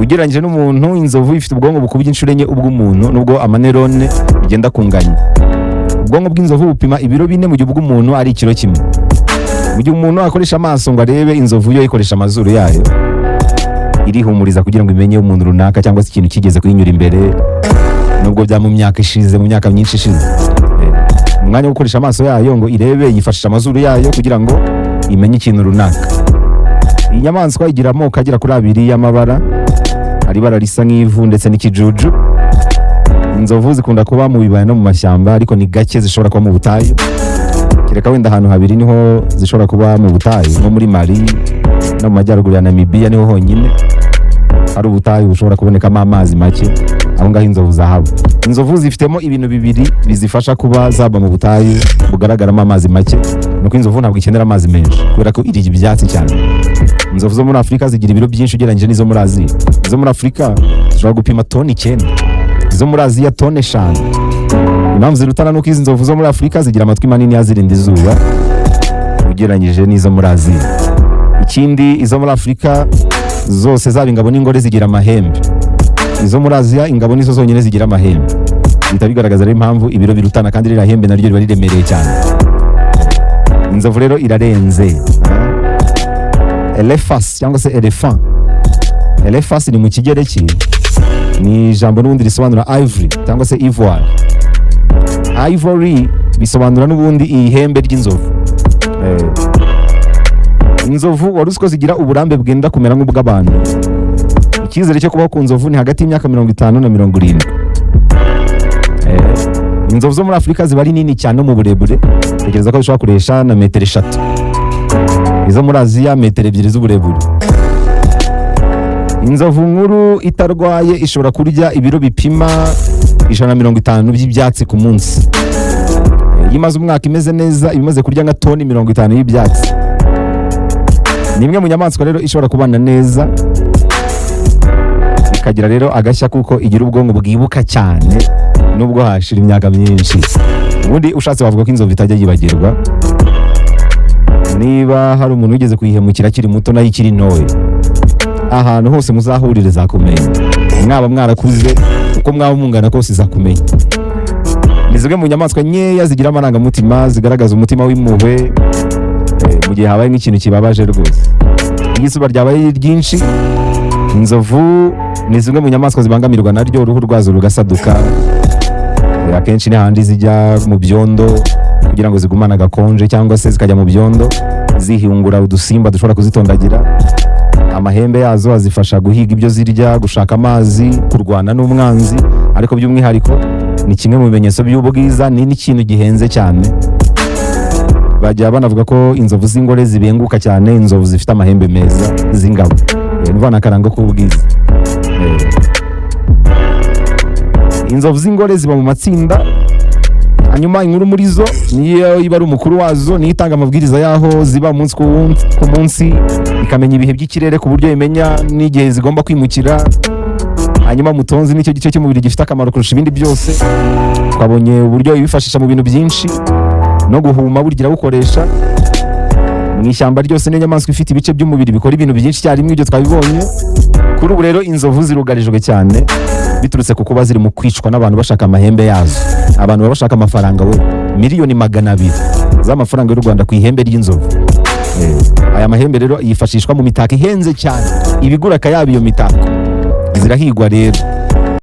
ugereranyije n'umuntu inzovu ifite ubwonko bukubye inshuro enye ubw'umuntu nubwo amanerone bigenda kunganya. Ubwonko bw'inzovu bupima ibiro 4 mu gihe ubw'umuntu ari ikiro kimwe. Mu gihe umuntu akoresha amaso ngo arebe, inzovu yo ikoresha amazuru yayo irihumuriza kugira ngo imenye umuntu runaka cyangwa se ikintu kigeze kuyinyura imbere, nubwo bya mu myaka ishize, mu myaka myinshi ishize. Umwanya wo gukoresha amaso yayo ngo irebe, yifashisha amazuru yayo kugira ngo imenye ikintu runaka. Iyi nyamaswa igira amoko agera kuri 2 y'amabara, hari ibara risa nk'ivu ndetse n'ikijuju. Inzovu zikunda kuba mu bibaya no mu mashyamba, ariko ni gake zishobora kuba mu butayu. Kereka wenda ahantu habiri niho zishobora kuba mu butayu, nko muri Mali no mu majyaruguru ya Namibia niho honyine hari ubutayu bushobora kubonekamo amazi make, aho ngaho inzovu zahaba. Inzovu zifitemo ibintu bibiri bizifasha kuba zaba mu butayu bugaragaramo amazi make. Nuko inzovu ntabwo ikenera amazi menshi kubera ko irya ibyatsi cyane. Inzovu zo muri Afurika zigira ibiro byinshi ugereranyije n'izo muri Aziya. Izo muri Afurika zishobora gupima toni 9, izo muri Aziya toni 5. Impamvu zirutana nuko izi nzovu zo muri Afurika zigira amatwi manini azirinda izuba ugereranyije n'izo muri Aziya. Ikindi, izo muri Afurika zose zaba ingabo n'ingore zigira amahembe. Izo muri Aziya ingabo nizo zonyine zigira amahembe. Bihita bigaragaza rero impamvu ibiro birutana, kandi ririya hembe naryo riba riremereye cyane. Inzovu rero irarenze. Elephas cyangwa se elephant. Elephas ni mu Kigereki, ni ijambo n'ubundi risobanura ivory cyangwa se ivoire. Ivory bisobanura n'ubundi ihembe ry'inzovu. Inzovu wari uzi ko zigira uburambe bwenda kumera nk'ubw'abantu. Icyizere cyo kubaho ku nzovu ni hagati y'imyaka 50 na 70. Inzovu zo muri Afurika ziba ari nini cyane mu burebure, tekereza ko zishobora kuresha na metero 3. Izo muri Aziya metero 2 z'uburebure. Inzovu nkuru itarwaye ishobora kurya ibiro bipima 150 by'ibyatsi ku munsi. Yimaze umwaka imeze neza, imaze kurya nka toni 50 y'ibyatsi. Ni imwe mu nyamaswa rero ishobora kubana neza, ikagira rero agashya kuko igira ubwonko bwibuka cyane nubwo hashira imyaka myinshi. Ubundi ushatse bavuga ko inzovu itajya yibagirwa. Niba hari umuntu wigeze kuyihemukira akiri muto nayo ikiri ntoya, ahantu hose muzahurire zakumenya. Mwaba mwarakuze uko mwaba mungana kose zakumenya. Ni zimwe mu nyamaswa nkeya zigira amarangamutima, zigaragaza umutima w'impuhwe mu gihe habaye nk'ikintu kibabaje rwose. Izuba ryabaye ryinshi, inzovu ni zimwe mu nyamaswa zibangamirwa naryo, uruhu rwazo rugasaduka. Akenshi ni handi zijya mu byondo kugira ngo zigumane agakonje, cyangwa se zikajya mu byondo zihingura udusimba dushobora kuzitondagira. Amahembe yazo azifasha guhiga ibyo zirya, gushaka amazi, kurwana n'umwanzi, ariko by'umwihariko ni kimwe mu bimenyetso by'ubwiza, ni n'ikintu gihenze cyane. Bajya banavuga ko inzovu z'ingore zibenguka cyane, inzovu zifite amahembe meza z'ingabo. Nivana akarango k'ubwiza. Inzovu z'ingore ziba mu matsinda, hanyuma inkuru muri zo niyo iba ari umukuru wazo, niyo itanga amabwiriza yaho ziba umunsi ku munsi, ikamenya ibihe by'ikirere ku buryo imenya n'igihe zigomba kwimukira. Hanyuma mutonzi nicyo gice cy'umubiri gifite akamaro kurusha ibindi byose. Twabonye uburyo ibifashisha mu bintu byinshi, no guhuma burgira bukoresha. Mu ishyamba ryose n'inyamaswa ifite ibice by'umubiri bikora ibintu byinshi cyarimwe, ibyo twabibonye. Kuri ubu rero inzovu zirugarijwe cyane, biturutse kuko baziri mu kwicwa n'abantu bashaka amahembe yazo. Abantu baba bashaka amafaranga, we miliyoni 200 z'amafaranga y'u Rwanda ku ihembe ry'inzovu. Aya mahembe rero yifashishwa mu mitako ihenze cyane, ibigura akayabo iyo mitako zirahigwa rero.